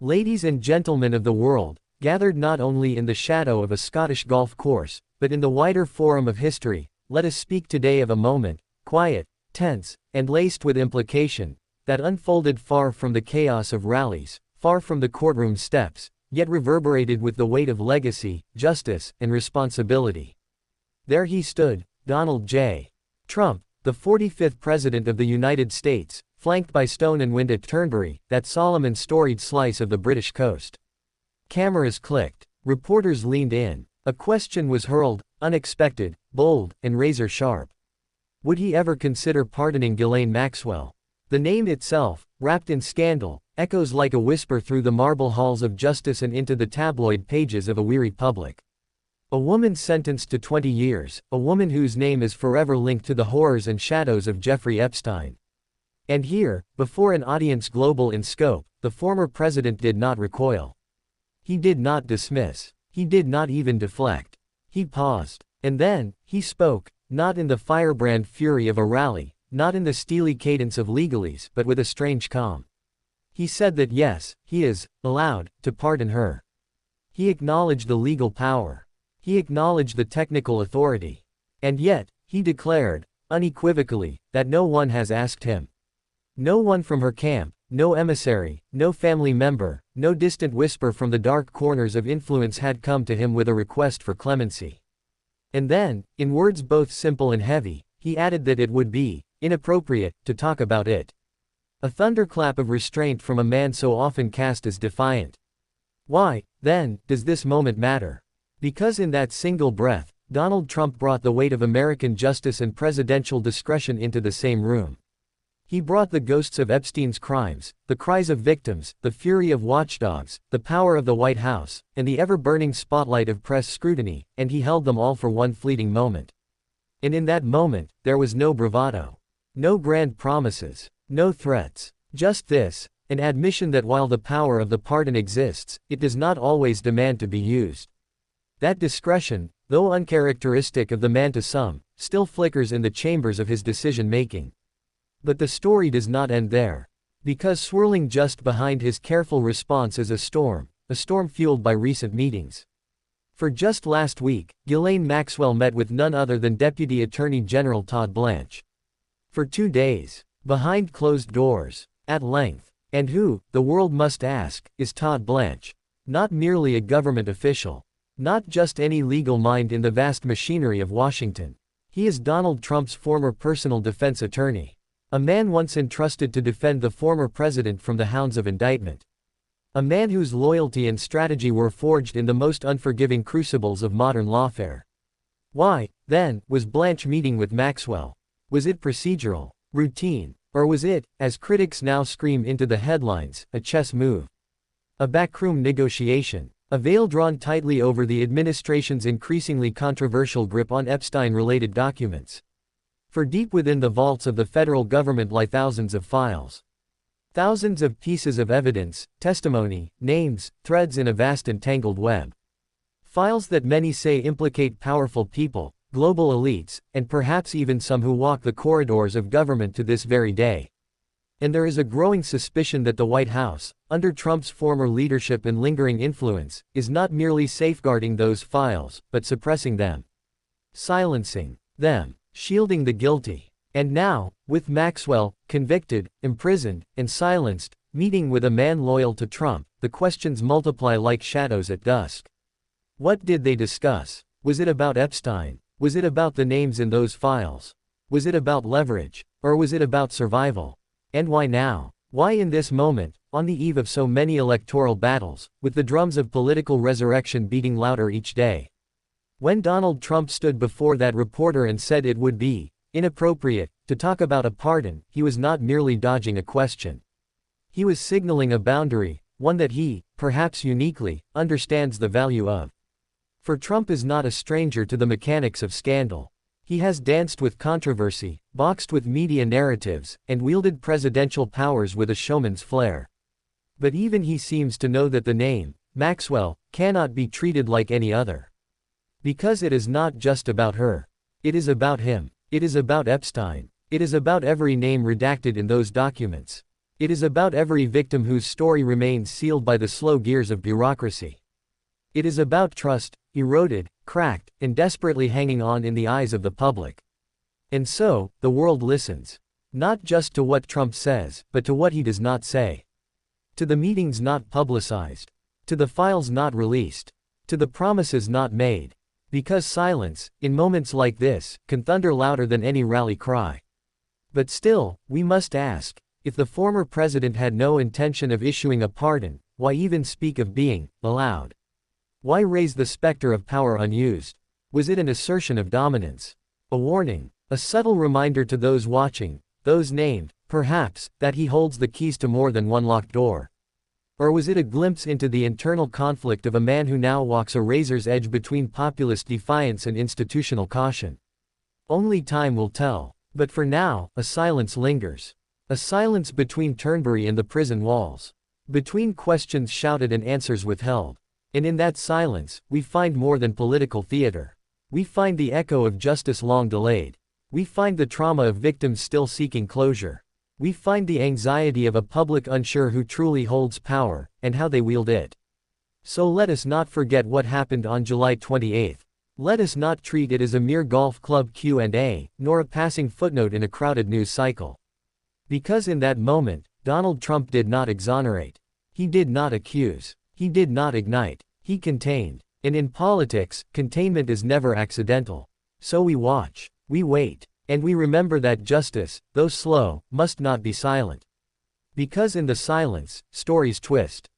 Ladies and gentlemen of the world, gathered not only in the shadow of a Scottish golf course, but in the wider forum of history, let us speak today of a moment, quiet, tense, and laced with implication, that unfolded far from the chaos of rallies, far from the courtroom steps, yet reverberated with the weight of legacy, justice, and responsibility. There he stood, Donald J. Trump, the 45th President of the United States, flanked by Stone and Wind at Turnberry, that solemn and storied slice of the British coast. Cameras clicked. Reporters leaned in. A question was hurled, unexpected, bold, and razor-sharp. Would he ever consider pardoning Ghislaine Maxwell? The name itself, wrapped in scandal, echoes like a whisper through the marble halls of justice and into the tabloid pages of a weary public. A woman sentenced to 20 years, a woman whose name is forever linked to the horrors and shadows of Jeffrey Epstein. And here, before an audience global in scope, the former president did not recoil. He did not dismiss. He did not even deflect. He paused. And then, he spoke, not in the firebrand fury of a rally, not in the steely cadence of legalese, but with a strange calm. He said that yes, he is allowed to pardon her. He acknowledged the legal power. He acknowledged the technical authority. And yet, he declared, unequivocally, that no one has asked him. No one from her camp, no emissary, no family member, no distant whisper from the dark corners of influence had come to him with a request for clemency. And then, in words both simple and heavy, he added that it would be inappropriate to talk about it. A thunderclap of restraint from a man so often cast as defiant. Why, then, does this moment matter? Because in that single breath, Donald Trump brought the weight of American justice and presidential discretion into the same room. He brought the ghosts of Epstein's crimes, the cries of victims, the fury of watchdogs, the power of the White House, and the ever-burning spotlight of press scrutiny, and he held them all for one fleeting moment. And in that moment, there was no bravado. No grand promises. No threats. Just this, an admission that while the power of the pardon exists, it does not always demand to be used. That discretion, though uncharacteristic of the man to some, still flickers in the chambers of his decision-making. But the story does not end there. Because swirling just behind his careful response is a storm fueled by recent meetings. For just last week, Ghislaine Maxwell met with none other than Deputy Attorney General Todd Blanche. For 2 days, behind closed doors, at length. And who, the world must ask, is Todd Blanche? Not merely a government official. Not just any legal mind in the vast machinery of Washington. He is Donald Trump's former personal defense attorney. A man once entrusted to defend the former president from the hounds of indictment. A man whose loyalty and strategy were forged in the most unforgiving crucibles of modern lawfare. Why, then, was Blanche meeting with Maxwell? Was it procedural, routine, or was it, as critics now scream into the headlines, a chess move? A backroom negotiation, a veil drawn tightly over the administration's increasingly controversial grip on Epstein-related documents. For deep within the vaults of the federal government lie thousands of files. Thousands of pieces of evidence, testimony, names, threads in a vast and tangled web. Files that many say implicate powerful people, global elites, and perhaps even some who walk the corridors of government to this very day. And there is a growing suspicion that the White House, under Trump's former leadership and lingering influence, is not merely safeguarding those files, but suppressing them. Silencing them. Shielding the guilty. And now, with Maxwell, convicted, imprisoned, and silenced, meeting with a man loyal to Trump, the questions multiply like shadows at dusk. What did they discuss? Was it about Epstein? Was it about the names in those files? Was it about leverage? Or was it about survival? And why now? Why in this moment, on the eve of so many electoral battles, with the drums of political resurrection beating louder each day? When Donald Trump stood before that reporter and said it would be inappropriate to talk about a pardon, he was not merely dodging a question. He was signaling a boundary, one that he, perhaps uniquely, understands the value of. For Trump is not a stranger to the mechanics of scandal. He has danced with controversy, boxed with media narratives, and wielded presidential powers with a showman's flair. But even he seems to know that the name, Maxwell, cannot be treated like any other. Because it is not just about her. It is about him. It is about Epstein. It is about every name redacted in those documents. It is about every victim whose story remains sealed by the slow gears of bureaucracy. It is about trust, eroded, cracked, and desperately hanging on in the eyes of the public. And so, the world listens. Not just to what Trump says, but to what he does not say. To the meetings not publicized. To the files not released. To the promises not made. Because silence, in moments like this, can thunder louder than any rally cry. But still, we must ask, if the former president had no intention of issuing a pardon, why even speak of being allowed? Why raise the specter of power unused? Was it an assertion of dominance? A warning? A subtle reminder to those watching, those named, perhaps, that he holds the keys to more than one locked door? Or was it a glimpse into the internal conflict of a man who now walks a razor's edge between populist defiance and institutional caution? Only time will tell. But for now, a silence lingers. A silence between Turnberry and the prison walls. Between questions shouted and answers withheld. And in that silence, we find more than political theater. We find the echo of justice long delayed. We find the trauma of victims still seeking closure. We find the anxiety of a public unsure who truly holds power, and how they wield it. So let us not forget what happened on July 28. Let us not treat it as a mere golf club Q&A, nor a passing footnote in a crowded news cycle. Because in that moment, Donald Trump did not exonerate. He did not accuse. He did not ignite. He contained. And in politics, containment is never accidental. So we watch. We wait. And we remember that justice, though slow, must not be silent. Because in the silence, stories twist.